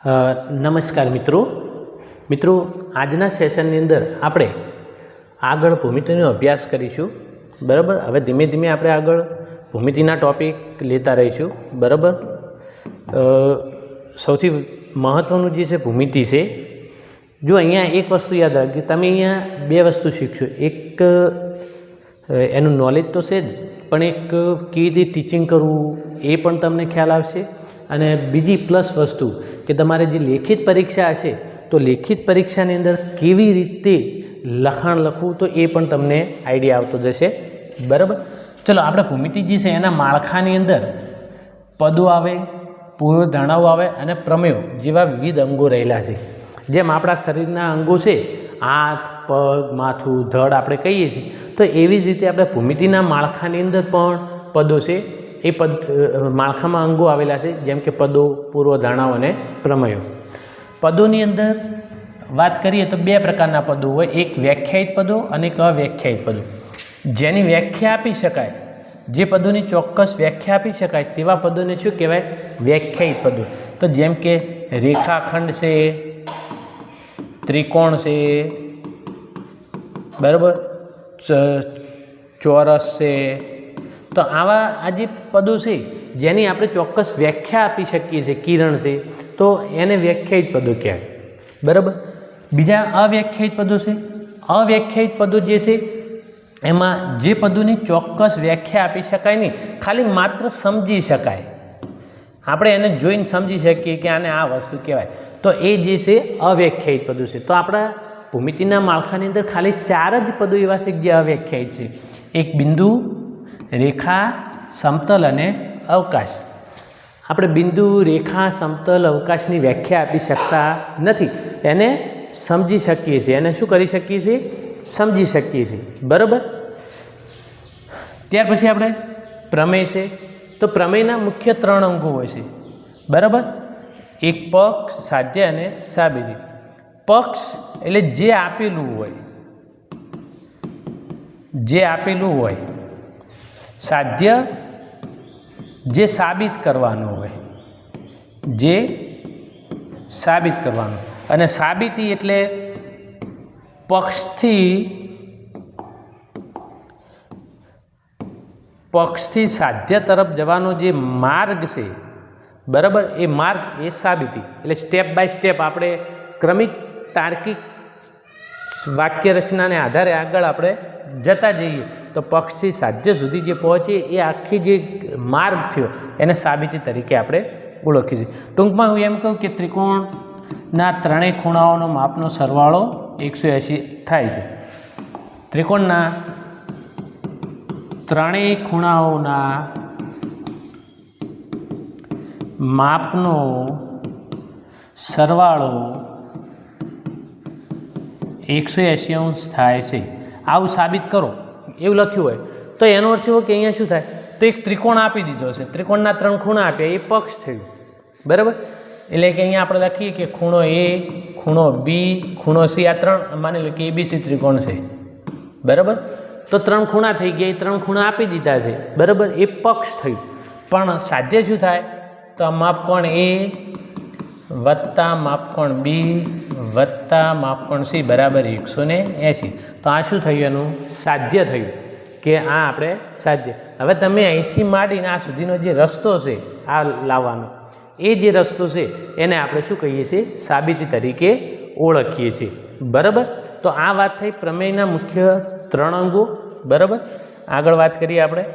નમસ્કાર મિત્રો આજના સેશનની અંદર આપણે આગળ ભૂમિતિનો અભ્યાસ કરીશું. બરાબર. હવે ધીમે ધીમે આપણે આગળ ભૂમિતિના ટૉપિક લેતા રહીશું. બરાબર. સૌથી મહત્ત્વનું જે છે ભૂમિતિ છે. જો અહીંયા એક વસ્તુ યાદ રાખજો, તમે અહીંયા બે વસ્તુ શીખશો. એક એનું નોલેજ તો છે જ, પણ એક કેવી રીતે ટીચિંગ કરવું એ પણ તમને ખ્યાલ આવશે. અને બીજી પ્લસ વસ્તુ કે તમારે જે લેખિત પરીક્ષા હશે તો લેખિત પરીક્ષાની અંદર કેવી રીતે લખાણ લખવું તો એ પણ તમને આઈડિયા આવતો જશે. બરાબર. ચલો આપણે ભૂમિતિ જે છે એના માળખાની અંદર પદો આવે, પૂર્વધારણાઓ આવે અને પ્રમેયો જેવા વિવિધ અંગો રહેલા છે. જેમ આપણા શરીરના અંગો છે, હાથ, પગ, માથું, ધડ આપણે કહીએ છીએ, તો એવી જ રીતે આપણે ભૂમિતિના માળખાની અંદર પણ પદો છે, એ માળખામાં અંગો આવેલા છે, જેમ કે પદો, પૂર્વધારણાઓ અને પ્રમેયો. પદોની અંદર વાત કરીએ તો બે પ્રકારના પદો હોય, એક વ્યાખ્યાયિત પદો અને એક અવ્યાખ્યાયિત પદો. જેની વ્યાખ્યા આપી શકાય, જે પદોની ચોક્કસ વ્યાખ્યા આપી શકાય તેવા પદોને શું કહેવાય? વ્યાખ્યાયિત પદો. તો જેમ કે રેખાખંડ છે, ત્રિકોણ છે, બરાબર, ચોરસ છે. તો આવા આ જે પદો છે જેની આપણે ચોક્કસ વ્યાખ્યા આપી શકીએ છીએ, કિરણ છે, તો એને વ્યાખ્યાયિત પદો કહેવાય. બરાબર. બીજા અવ્યાખ્યાયિત પદો છે. અવ્યાખ્યાયિત પદો જે છે એમાં જે પદોની ચોક્કસ વ્યાખ્યા આપી શકાય નહીં, ખાલી માત્ર સમજી શકાય, આપણે એને જોઈને સમજી શકીએ કે આને આ વસ્તુ કહેવાય, તો એ જે છે અવ્યાખ્યાયિત પદો છે. તો આપણા ભૂમિતિના માળખાની અંદર ખાલી 4 જ પદો એવા છે જે અવ્યાખ્યાયિત છે. એક બિંદુ, રેખા, સમતલ અને અવકાશ. આપણે બિંદુ, રેખા, સમતલ, અવકાશની વ્યાખ્યા આપી શકતા નથી, એને સમજી શકીએ છીએ. એને શું કરી શકીએ છીએ? સમજી શકીએ છીએ. બરાબર. ત્યાર પછી આપણે પ્રમેય છે. તો પ્રમેયના મુખ્ય 3 અંગો હોય છે. બરાબર. એક પક્ષ, સાધ્ય અને સાબિતી. પક્ષ એટલે જે આપેલું હોય, જે આપેલું હોય. સાધ્ય જે સાબિત કરવાનું હોય, જે સાબિત કરવાનું. અને સાબિતી એટલે પક્ષથી સાધ્ય તરફ જવાનો જે માર્ગ છે, બરાબર, એ માર્ગ એ સાબિતી. એટલે સ્ટેપ બાય સ્ટેપ આપણે ક્રમિક તાર્કિક વાક્ય રચનાને આધારે આગળ આપણે જતા જઈએ તો પક્ષથી સાધ્ય સુધી જે પહોંચીએ એ આખી જે માર્ગ થયો એને સાબિતી તરીકે આપણે ઓળખીએ છીએ. ટૂંકમાં હું એમ કહું કે ત્રિકોણના 3 ખૂણાઓનો માપનો સરવાળો 180 થાય છે. ત્રિકોણના 3 ખૂણાઓના માપનો સરવાળો 180 અંશ થાય છે. આવું સાબિત કરો એવું લખ્યું હોય તો એનો અર્થ એવો કે અહીંયા શું થાય? તો એક ત્રિકોણ આપી દીધો છે, ત્રિકોણના 3 ખૂણા આપ્યા, એ પક્ષ થયું. બરાબર. એટલે કે અહીંયા આપણે લખીએ કે ખૂણો એ, ખૂણો બી, ખૂણો સી, આ 3 માની લો કે ABC ત્રિકોણ છે. બરાબર. તો 3 ખૂણા થઈ ગયા, એ 3 ખૂણા આપી દીધા છે. બરાબર. એ પક્ષ થયું. પણ સાધ્ય શું થાય? તો આ માપકોણ એ વત્તા માપકોણ બી વત્તા માપકોણ સી બરાબર 180. તો આ શું થયું? એનું સાધ્ય થયું કે આ આપણે સાધ્ય. હવે તમે અહીંથી માંડીને આ સુધીનો જે રસ્તો છે આ લાવવાનો, એ જે રસ્તો છે એને આપણે શું કહીએ છીએ? સાબિતી તરીકે ઓળખીએ છીએ. બરાબર. તો આ વાત થઈ પ્રમેયના મુખ્ય 3 અંગો. બરાબર. આગળ વાત કરીએ આપણે.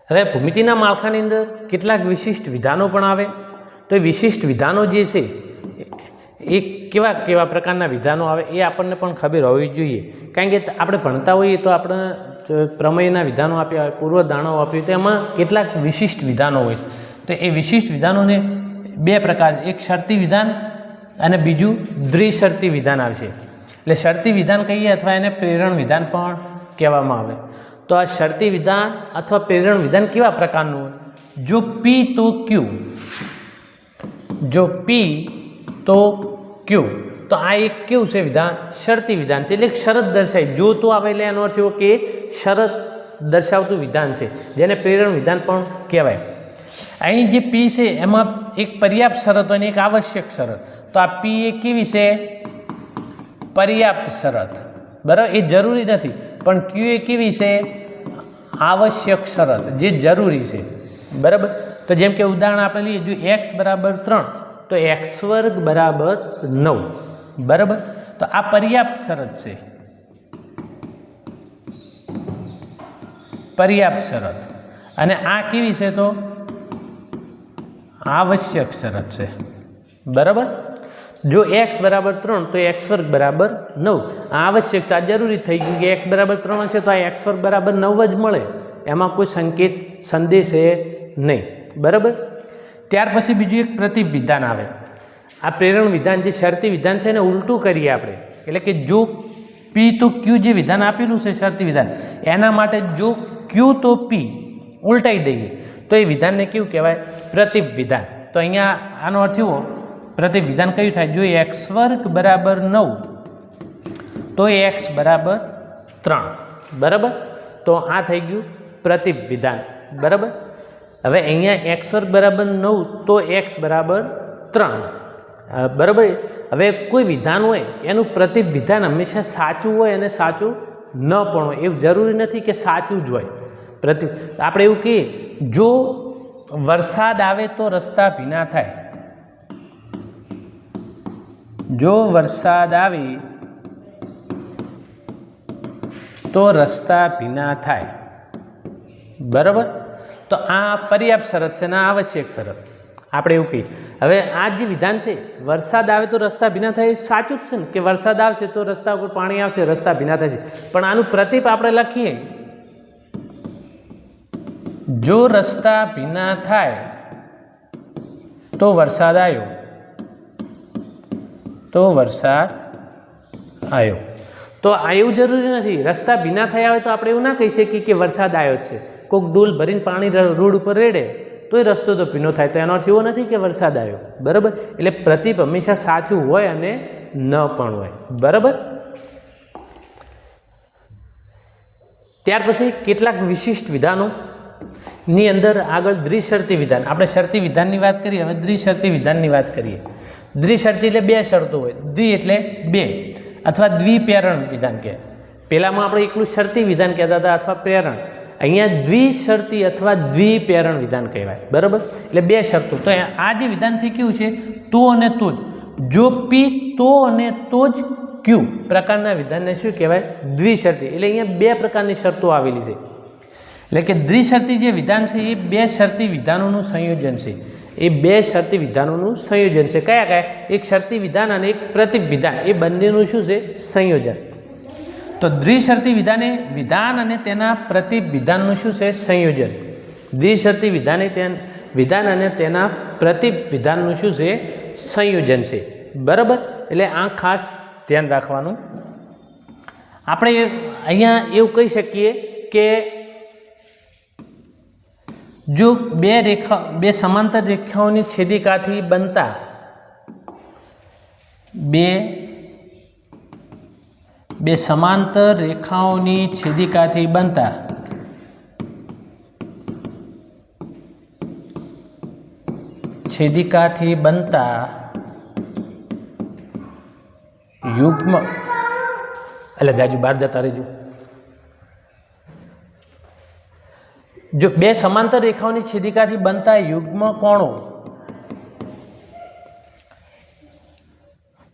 હવે ભૂમિતિના માળખાની અંદર કેટલાક વિશિષ્ટ વિધાનો પણ આવે. તો એ વિશિષ્ટ વિધાનો જે છે એ કેવા પ્રકારના વિધાનો આવે એ આપણને પણ ખબર હોવી જોઈએ. કારણ કે આપણે ભણતા હોઈએ તો આપણે પ્રમેયના વિધાનો આપ્યા હોય, પૂર્વધારણાઓ આપી હોય, તો એમાં કેટલાક વિશિષ્ટ વિધાનો હોય છે. તો એ વિશિષ્ટ વિધાનોને 2 પ્રકાર, એક શરતી વિધાન અને બીજું દ્વિશરતી વિધાન આવશે. એટલે શરતી વિધાન કહીએ અથવા એને પ્રેરણ વિધાન પણ કહેવામાં આવે. તો આ શરતી વિધાન અથવા પ્રેરણ વિધાન કેવા પ્રકારનું હોય? જો P તો Q, જો P તો Q, તો આ એક કેવું છે વિધાન? શરતી વિધાન છે. એટલે શરત દર્શાવી. જો તો આવે એટલે એનો અર્થ એવો કે શરત દર્શાવતું વિધાન છે, જેને પ્રેરણ વિધાન પણ કહેવાય. અહીં જે પી છે એમાં એક પર્યાપ્ત શરત અને એક આવશ્યક શરત. તો આ પી એ કેવી છે? પર્યાપ્ત શરત. બરાબર, એ જરૂરી નથી. પણ ક્યુ એ કેવી છે? આવશ્યક શરત, જે જરૂરી છે. બરાબર. તો જેમ કે ઉદાહરણ આપણે લઈએ, જો x બરાબર 3 તો x² બરાબર 9. બરાબર. તો આ પર્યાપ્ત શરત છે, પર્યાપ્ત શરત. અને આ કેવી છે? તો આવશ્યક શરત છે. બરાબર. જો x બરાબર 3 તો x² બરાબર 9. આ આવશ્યકતા જરૂરી થઈ ગયું કે x બરાબર 3 હશે તો આ x² બરાબર 9 જ મળે, એમાં કોઈ સંકેત સંદેશ છે નહીં. બરાબર. ત્યાર પછી બીજું એક પ્રતિપ વિધાન આવે. આ પ્રેરણ વિધાન જે શરતી વિધાન છે એને ઉલટું કરીએ આપણે, એટલે કે જો પી તો ક્યુ જે વિધાન આપેલું છે શરતી વિધાન, એના માટે જો ક્યુ તો પી ઉલટાઈ દઈએ તો એ વિધાનને કેવું કહેવાય? પ્રતિપ વિધાન. તો અહીંયા આનો અર્થ એવો, પ્રતિપ વિધાન કયું થાય? જો x² બરાબર 9 તો x બરાબર 3. બરાબર. તો આ થઈ ગયું પ્રતિપ વિધાન. બરાબર. હવે અહીંયા x² બરાબર 9 તો x બરાબર 3. બરાબર. હવે કોઈ વિધાન હોય એનું પ્રતિપ વિધાન હંમેશા સાચું હોય અને સાચું ન પણ હોય, એવું જરૂરી નથી કે સાચું જ હોય. આપણે એવું કહીએ, જો વરસાદ આવે તો રસ્તા ભીના થાય. જો વરસાદ આવે તો રસ્તા ભીના થાય. બરાબર. તો આ પર્યાપ્ત શરત છે ને આવશ્યક શરત. આપણે એવું કહીએ. હવે આ જે વિધાન છે, વરસાદ આવે તો રસ્તા ભીના થાય, સાચું જ છે ને, કે વરસાદ આવશે તો રસ્તા ઉપર પાણી આવશે, રસ્તા ભીના થશે. પણ આનું પ્રતિપ આપણે લખીએ, જો રસ્તા ભીના થાય તો વરસાદ આવ્યો, તો વરસાદ આવ્યો. તો આ એવું જરૂરી નથી, રસ્તા ભીના થયા હોય તો આપણે એવું ના કહી શકીએ કે વરસાદ આવ્યો છે. કોઈક ડોલ ભરીને પાણી રોડ ઉપર રેડે તો એ રસ્તો તો ભીનો થાય, તો એનો અર્થ એવો નથી કે વરસાદ આવ્યો. બરાબર. એટલે પ્રતિપ હંમેશા સાચું હોય અને ન પણ હોય. બરાબર. ત્યાર પછી કેટલાક વિશિષ્ટ વિધાનો ની અંદર આગળ દ્વિશરતી વિધાન. આપણે શરતી વિધાનની વાત કરીએ, હવે દ્વિશરતી વિધાનની વાત કરીએ. દ્વિશરતી એટલે બે શરતો હોય. દ્વિ એટલે બે, અથવા દ્વિપ્રેરણ વિધાન કહે. પહેલામાં આપણે એકલું શરતી વિધાન કહેતા હતા અથવા પ્રેરણ. અહીંયા દ્વિશરતી અથવા દ્વિપ્રેરણ વિધાન કહેવાય. બરાબર. એટલે બે શરતો. તો આ જે વિધાન છે કેવું છે? તો અને તો જ. જો પી તો અને તો જ ક્યુ પ્રકારના વિધાનને શું કહેવાય? દ્વિશરતી. એટલે અહીંયા બે પ્રકારની શરતો આવેલી છે. એટલે કે દ્વિશરતી જે વિધાન છે એ બે શરતી વિધાનોનું સંયોજન છે. એ બે શરતી વિધાનોનું સંયોજન છે. કયા કયા? એક શરતી વિધાન અને એક પ્રતિપ વિધાન. એ બંનેનું શું છે? સંયોજન. તો દ્વિશરતી વિધાન એ વિધાન અને તેના પ્રતિપ વિધાનનું શું છે? સંયોજન. દ્વિશરતી વિધાન અને તેના પ્રતિપ વિધાનનું શું છે? સંયોજન છે. બરાબર. એટલે આ ખાસ ધ્યાન રાખવાનું. આપણે અહીંયા એવું કહી શકીએ કે જો બે સમાંતર રેખાઓની છેદિકાથી બનતા બે સમાંતર રેખાઓની છેદિકાથી બનતા યુગ્મ, એટલે જાજુ બહાર જતા રહેજો. જો બે સમાંતર રેખાઓની છેદિકાથી બનતા યુગ્મ કોણો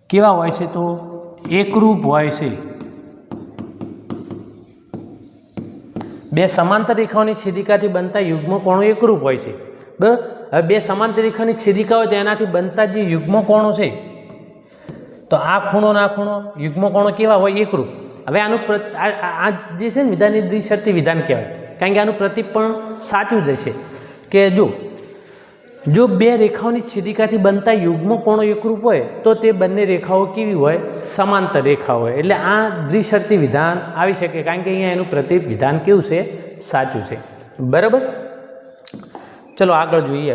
કેવા હોય છે? તો એકરૂપ હોય છે. બે સમાંતર રેખાઓની છેદિકાથી બનતા યુગ્મ કોણો એકરૂપ હોય છે. બરાબર. હવે બે સમાંતર રેખાની છેદિકા હોય તો એનાથી બનતા જે યુગ્મ કોણો છે, તો આ ખૂણો ના ખૂણો યુગ્મ કોણો કેવા હોય? એકરૂપ. હવે આનું આ જે છે ને વિધાનની દ્વિશરતી વિધાન કહેવાય, કારણ કે આનું પ્રતિપ પણ સાચું જ હશે. કે જો બે રેખાઓની છેદિકાથી બનતા યુગ્મ કોણો એકરૂપ હોય તો તે બંને રેખાઓ કેવી હોય? સમાંતર રેખાઓ હોય. એટલે આ દ્વિશરતી વિધાન આવી શકે, કારણ કે અહીંયા એનું પ્રતિપ વિધાન કેવું છે? સાચું છે. બરાબર. ચલો આગળ જોઈએ.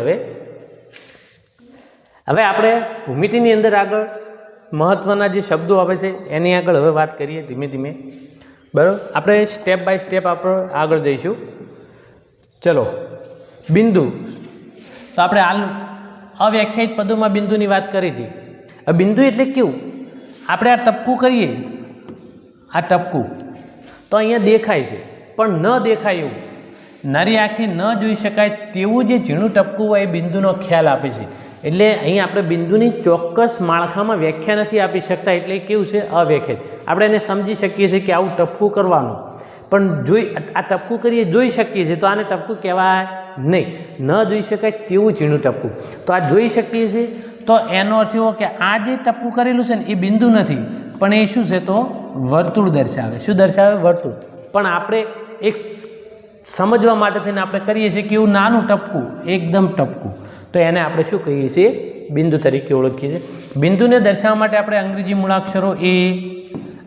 હવે આપણે ભૂમિતિની અંદર આગળ મહત્ત્વના જે શબ્દો આવે છે એની આગળ હવે વાત કરીએ ધીમે ધીમે. બરાબર, આપણે સ્ટેપ બાય સ્ટેપ આપણે આગળ જઈશું. ચલો, બિંદુ. તો આપણે હાલ અવ્યાખ્યાયિત પદોમાં બિંદુની વાત કરી હતી. હવે બિંદુ એટલે કેવું? આપણે આ ટપકું કરીએ, આ ટપકું તો અહીંયા દેખાય છે, પણ ન દેખાય એવું, નરી આંખે ન જોઈ શકાય તેવું જે ઝીણું ટપકું હોય એ બિંદુનો ખ્યાલ આપે છે. એટલે અહીંયા આપણે બિંદુની ચોક્કસ માળખામાં વ્યાખ્યા નથી આપી શકતા, એટલે કેવું છે? અવ્યાખ્યાયિત. આપણે એને સમજી શકીએ છીએ કે આવું ટપકું કરવાનું, પણ આ ટપકું કરીએ જોઈ શકીએ છીએ તો આને ટપકું કહેવાય નહીં. ન જોઈ શકાય તેવું ઝીણું ટપકું. તો આ જોઈ શકીએ છીએ તો એનો અર્થ એવો કે આ જે ટપકું કરેલું છે ને એ બિંદુ નથી, પણ એ શું છે? તો વર્તુળ દર્શાવે. શું દર્શાવે? વર્તુળ. પણ આપણે એક સમજવા માટે થઈને આપણે કરીએ છીએ કે એવું નાનું ટપકું, એકદમ ટપકું, તો એને આપણે શું કહીએ છીએ? બિંદુ તરીકે ઓળખીએ છીએ. બિંદુને દર્શાવવા માટે આપણે અંગ્રેજી મૂળાક્ષરો એ,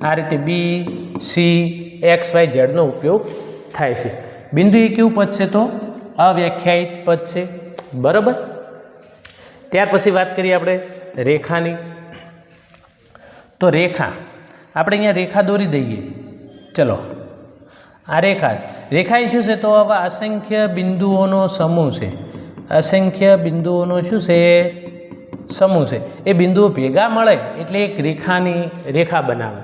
આ રીતે બી, સી, એક્સ, વાય, ઝેડનો ઉપયોગ થાય છે. બિંદુ એ કેવું પદ છે? તો અવ્યાખ્યાયિત પદ છે. બરાબર. ત્યાર પછી વાત કરીએ આપણે રેખાની. તો રેખા, આપણે અહીંયા રેખા દોરી દઈએ. ચલો, આ રેખા છે. રેખા એ શું છે? તો આવા અસંખ્ય બિંદુઓનો સમૂહ છે. અસંખ્ય બિંદુઓનો શું છે? સમૂહ છે. એ બિંદુઓ ભેગા મળે એટલે એક રેખાની રેખા બનાવે.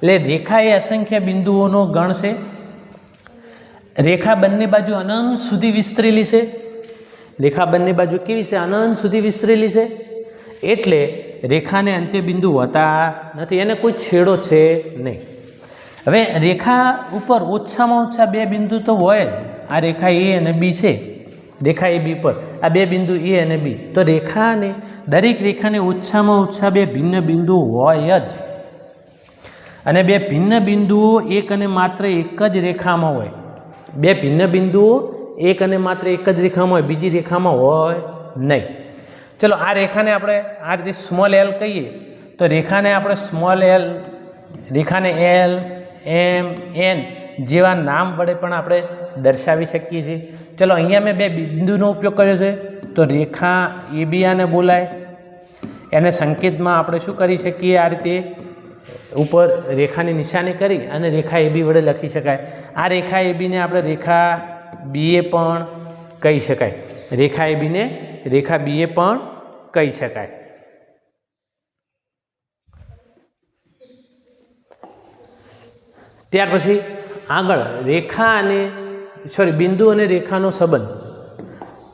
એટલે રેખા એ અસંખ્ય બિંદુઓનો ગણ છે. રેખા બંને બાજુ અનંત સુધી વિસ્તરેલી છે. રેખા બંને બાજુ કેવી છે? અનંત સુધી વિસ્તરેલી છે. એટલે રેખાને અંત્ય બિંદુ હોતા નથી, એને કોઈ છેડો છે નહીં. હવે રેખા ઉપર ઓછામાં ઓછા બે બિંદુ તો હોય જ. આ રેખા એ અને બી છે, રેખા એ બી પર આ બે બિંદુ એ અને બી. તો રેખાને, દરેક રેખાને ઓછામાં ઓછા બે ભિન્ન બિંદુઓ હોય જ. અને બે ભિન્ન બિંદુઓ એક અને માત્ર એક જ રેખામાં હોય. બે ભિન્ન બિંદુઓ એક અને માત્ર એક જ રેખામાં હોય, બીજી રેખામાં હોય નહીં. ચલો, આ રેખાને આપણે આ રીતે સ્મોલ એલ કહીએ તો રેખાને આપણે સ્મોલ એલ, રેખાને એલ, એમ, એન જેવા નામ વડે પણ આપણે દર્શાવી શકીએ છીએ. ચલો, અહીંયા મેં બે બિંદુનો ઉપયોગ કર્યો છે. તો રેખા એ બી આને બોલાય. એને સંકેતમાં આપણે શું કરી શકીએ? આ રીતે ઉપર રેખાની નિશાની કરી અને રેખા એ બી વડે લખી શકાય. આ રેખા એ બીને આપણે રેખા બીએ પણ કહી શકાય. રેખા એ બીને રેખા બીએ પણ કહી શકાય. ત્યાર પછી આગળ રેખા અને બિંદુ અને રેખાનો સંબંધ.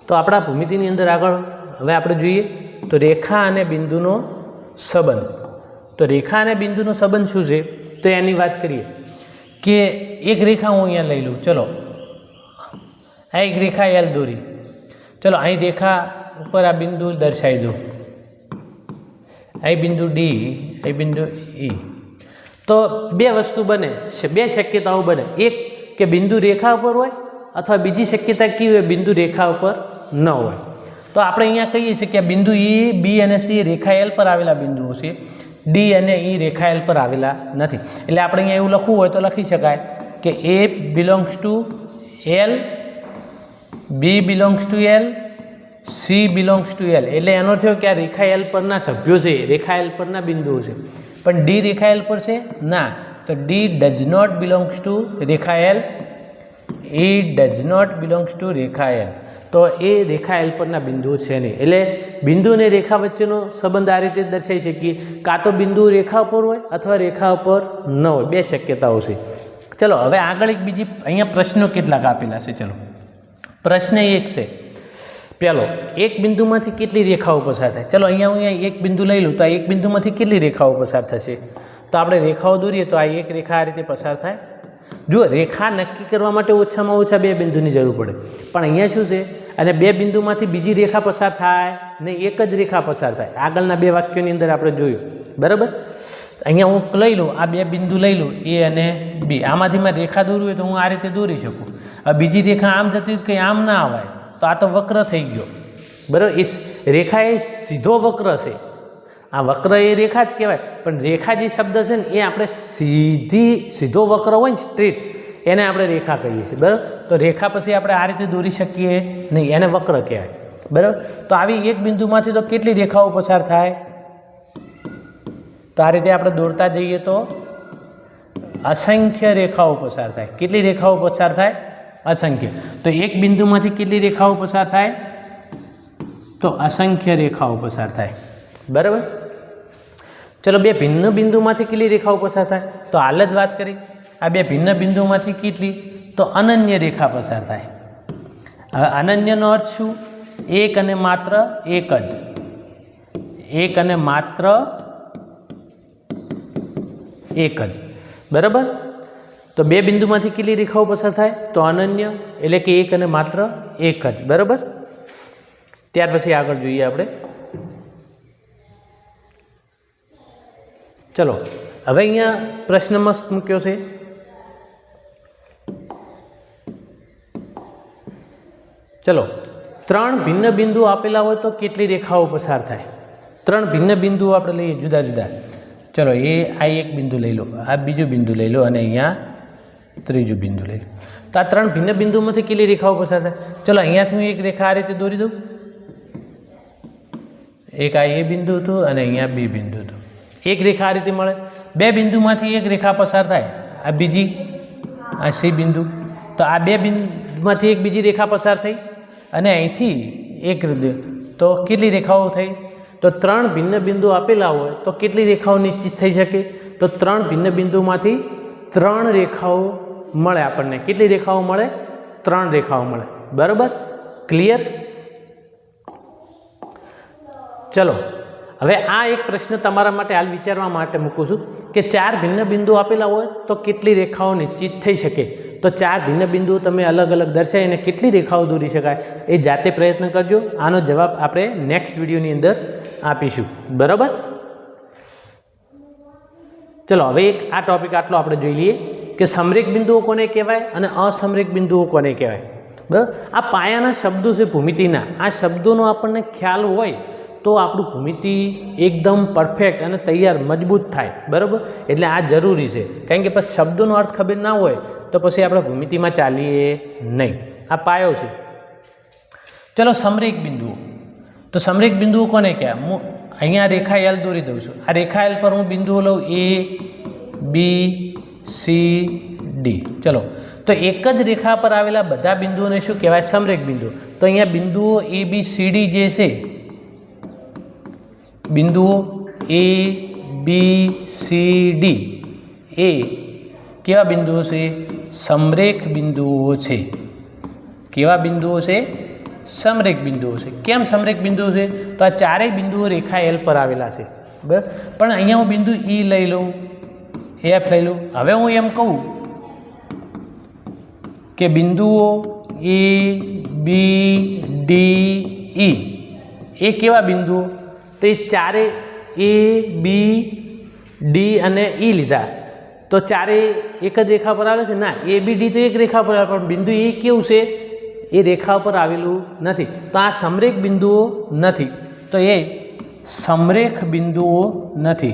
તો આપણા ભૂમિતિની અંદર આગળ હવે આપણે જોઈએ તો રેખા અને બિંદુનો સંબંધ. તો રેખા અને બિંદુનો સંબંધ શું છે? તો એની વાત કરીએ કે એક રેખા હું અહીંયા લઈ લઉં. ચલો, આ એક રેખા એલ દોરી. ચલો, અહીં રેખા ઉપર આ બિંદુ દર્શાવી દો. અહીં બિંદુ ડી, અહીં બિંદુ ઈ. તો બે વસ્તુ બને, બે શક્યતાઓ બને. એક કે બિંદુ રેખા ઉપર હોય, અથવા બીજી શક્યતા કેવી હોય? બિંદુ રેખા ઉપર ન હોય. તો આપણે અહીંયા કહીએ છીએ કે આ બિંદુ ઈ, બી અને સી રેખા એલ પર આવેલા બિંદુઓ છે. ડી અને ઈ રેખા એલ પર આવેલા નથી. એટલે આપણે અહીંયા એવું લખવું હોય તો લખી શકાય કે A belongs to L, B belongs to L, C belongs to L. એટલે એનો થયો કે આ રેખા એલ પરના સભ્યો છે, રેખા એલ પરના બિંદુઓ છે. પણ ડી રેખા એલ પર છે? ના. તો D does not belongs to રેખા L, E does not belongs to રેખા એલ. તો એ રેખા એલ પરના બિંદુઓ છે નહીં. એટલે બિંદુ અને રેખા વચ્ચેનો સંબંધ આ રીતે દર્શાવી શકીએ. કાં તો બિંદુ રેખા ઉપર હોય અથવા રેખા ઉપર ન હોય. બે શક્યતાઓ છે. ચલો, હવે આગળ એક બીજી અહીંયા પ્રશ્નો કેટલાક આપેલા છે. ચલો, પ્રશ્ન એક છે પહેલો, એક બિંદુમાંથી કેટલી રેખાઓ પસાર થાય? ચલો, અહીંયા એક બિંદુ લઈ લઉં તો આ એક બિંદુમાંથી કેટલી રેખાઓ પસાર થશે? તો આપણે રેખાઓ દોરીએ તો આ એક રેખા આ રીતે પસાર થાય. જુઓ, રેખા નક્કી કરવા માટે ઓછામાં ઓછા બે બિંદુની જરૂર પડે. પણ અહીંયા શું છે? અને બે બિંદુમાંથી બીજી રેખા પસાર થાય ને એક જ રેખા પસાર થાય. આગળના બે વાક્યોની અંદર આપણે જોયું. બરાબર. અહીંયા હું લઈ લઉં, આ બે બિંદુ લઈ લઉં, એ અને બી. આમાંથી મેં રેખા દોરવી હોય તો હું આ રીતે દોરી શકું. હવે બીજી રેખા આમ જતી કંઈ આમ ના આવાય તો આ તો વક્ર થઈ ગયો. બરાબર. એ રેખા એ સીધો વક્ર છે. આ વક્ર એ રેખા જ કહેવાય. પણ રેખા જે શબ્દ છે ને એ આપણે સીધો વક્ર હોય ને, સ્ટ્રેટ, એને આપણે રેખા કહીએ છીએ. બરાબર. તો રેખા પછી આપણે આ રીતે દોરી શકીએ નહીં, એને વક્ર કહેવાય. બરાબર. તો આવી એક બિંદુમાંથી તો કેટલી રેખાઓ પસાર થાય? તો આ રીતે આપણે દોરતા જઈએ તો असंख्य रेखाओं पसार थाय। केटली रेखाओं पसार थाय? असंख्य। तो एक बिंदुमांथी केटली रेखाओं पसार थाय? तो असंख्य रेखाओं पसार थाय। बराबर। चलो बे भिन्न बिंदुमांथी केटली रेखाओं पसार थाय? तो हाल ज वात करी आ बे भिन्न बिंदुमांथी केटली? तो अनन्य रेखा पसार थाय। हवे अनन्यनो अर्थ शुं? एक अने मात्र एक ज, एक अने मात्र एक ज। बराबर। तो बे बिंदुमांथी केटली रेखाओं पसार थाय? तो अनन्य एटले के एक अने मात्र एक ज। बराबर। त्यार पछी आगळ जोईए आपणे। चलो हवे अहींया प्रश्न मस्त मूक्यो छे। चलो 3 भिन्न बिंदु आपेला होय तो केटली रेखाओं पसार थाय? 3 भिन्न बिंदु आपणे लईए जुदा जुदा। चलो ये आ एक बिंदु लई लो, आ बीजो बिंदु लई लो अने अहींया त्रीजो बिंदु लई लो। तो आ 3 भिन्न बिंदुमांथी केटली रेखाओं पसार थाय? चलो अहींयाथी हूँ एक रेखा आ रीते दोरी दऊं। एक आ ए बिंदु हतुं अने अहींया बी बिंदु हतुं। एक रेखा आ रीते मळे। बे बिंदुमांथी एक रेखा पसार थाय, आ बीजी, आ सी बिंदु। तो आ बे बिंदुमांथी एक बीजी रेखा पसार थई अने અહીંથી એક તો કેટલી રેખાઓ થઈ? તો 3 ભિન્ન બિંદુ આપેલા હોય તો કેટલી રેખાઓ નિશ્ચિત થઈ શકે? તો 3 ભિન્ન બિંદુમાંથી 3 રેખાઓ મળે આપણને. કેટલી રેખાઓ મળે? 3 રેખાઓ મળે. બરાબર? ક્લિયર? ચલો હવે આ એક પ્રશ્ન તમારા માટે હાલ વિચારવા માટે મૂકું છું કે 4 ભિન્ન બિંદુ આપેલા હોય તો કેટલી રેખાઓ નિશ્ચિત થઈ શકે? तो 4 भिन्न बिंदुओं तमे अलग अलग दर्शावीने केटली रेखाओं दोरी शकाय ए जाते प्रयत्न करजो। आनो जवाब आपणे नेक्स्ट विडियोनी अंदर आपीशुं। बराबर। चलो हवे एक आ टॉपिक आटलो आपणे जोई लईए के समरेख बिंदुओं कोने कहेवाय अने असमरेख बिंदुओं कोने कहेवाय। बराबर। आ पायाना शब्दो छे भूमितिना, आ शब्दोनो आपणने ख्याल होय तो आपणी भूमिति एकदम परफेक्ट अने तैयार मजबूत थाय। बराबर। एटले आ जरूरी छे, कारण के पछी शब्दोनो अर्थ खबर ना होय तो पछी आपणे भूमितिमां चालीए नहीं। आ पायो छे। चलो समरेख बिंदुओं। तो समरेख बिंदुओं कोने कहेवाय? हूँ अहींया रेखा एल दोरी दऊं छुं। आ रेखा एल पर हूँ बिंदुओ लऊं ए बी सी डी। चलो तो एक ज रेखा पर आवेला बधा बिंदुओने शुं कहेवाय? समरेख बिंदु। तो अहींया बिंदुओ A B C D J छे, बिंदुओ A B C D A केवा बिंदुओ छे? समरेख बिंदुओ छे। केवा बिंदुओ छे? समरेख बिंदुओ छे। केम समरेख बिंदुओ छे? तो आ चारेय बिंदुओ रेखा एल पर आवेला छे। बराबर। पण अहींया हूँ बिंदु ई लई लऊं, एफ लई लऊं। हवे हूँ एम कहूं के बिंदुओ ए बी डी ई ए केवा बिंदुओ? तो ये चारे ए बी डी अने ई लीधा तो चारे एक ज रेखा पर आवे छे ना? ए बी डी तो एक रेखा पर आवे पण बिंदु ए केवुं छे? ए रेखा पर आवेलुं नथी। तो आ समरेख बिंदुओ नथी। तो ए समरेख बिंदुओ नथी।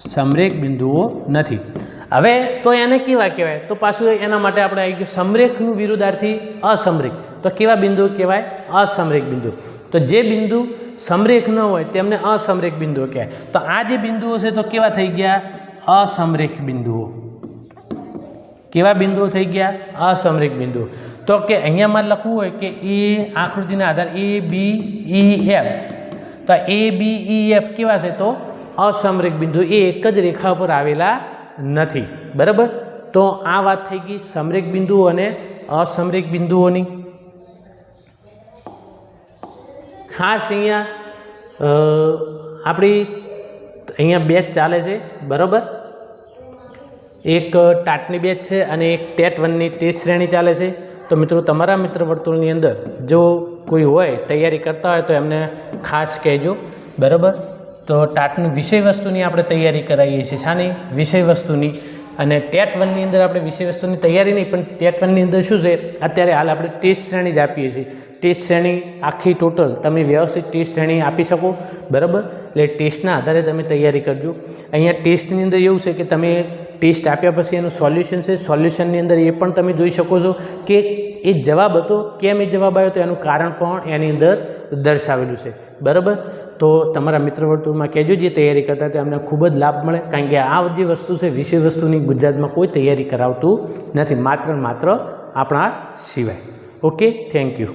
समरेख बिंदुओ नथी। हवे तो एने केवा कहेवाय? तो पाछुं एना माटे आपणे आई गयुं समरेखनुं विरुद्धार्थी असमरेख। तो केवा बिंदु कहेवाय? असमरेख बिंदु। तो जे बिंदु समरेख न होय तेमने असमरेख बिंदुओ कहेवाय। तो आ जे बिंदुओ छे तो केवा थई गया? असमरेख बिंदुओ। केवा बिंदुओ थई गया? असमरेख बिंदुओ। तो के अहींया मारे लखवुं होय के ए आकृतिना आधारे ए बी ई एफ, तो ए बी ई एफ केवा छे? तो असमरेख बिंदु। ए एक ज रेखा पर आवेला नथी। बराबर। तो आ वात थई गई समरेख बिंदुओ अने असमरेख बिंदुओनी। खास अहींया आपणी अहींया बेच चाले छे। बराबर। एक टाटनी बेच है अने एक टेट 1 नी टेस्ट श्रेणी चाले छे। तो मित्रों तमारा मित्र वर्तुळनी अंदर जो कोई होय तैयारी करता होय तो एमने खास कहेजो। बराबर। तो टाटनी विषय वस्तुनी आपणे तैयारी करावीए छीए। शानी? विषय वस्तुनी। अने टेट 1 नी अंदर आपणे विषय वस्तुनी तैयारी नहीं पण टेट 1 नी अंदर शुं छे अत्यारे हाल आपणे टेस्ट श्रेणी ज आपीए छीए। टेस्ट श्रेणी आखी टोटल तमे व्यवस्थित टेस्ट श्रेणी आपी शको। बराबर। एटले टेस्टना आधारे तमे तैयारी करजो। अहींया टेस्टनी अंदर एवुं छे के तमे टेस्ट आप्या पछी एनुं सोल्यूशन छे, सोल्यूशननी अंदर ए पण तमे जोई शको छो के ए जवाब हतो, केम ए जवाब आव्यो तो एनुं कारण पण एनी अंदर દર્શાવેલું છે, બરાબર. તો તમારા મિત્ર વર્તુળમાં કહેજો જે તૈયારી કરતા તે અમને ખૂબ જ લાભ મળે, કારણ કે આ જે વસ્તુ છે વિષય વસ્તુની ગુજરાતમાં કોઈ તૈયારી કરાવતું નથી, માત્ર આપણા સિવાય. Okay, thank you.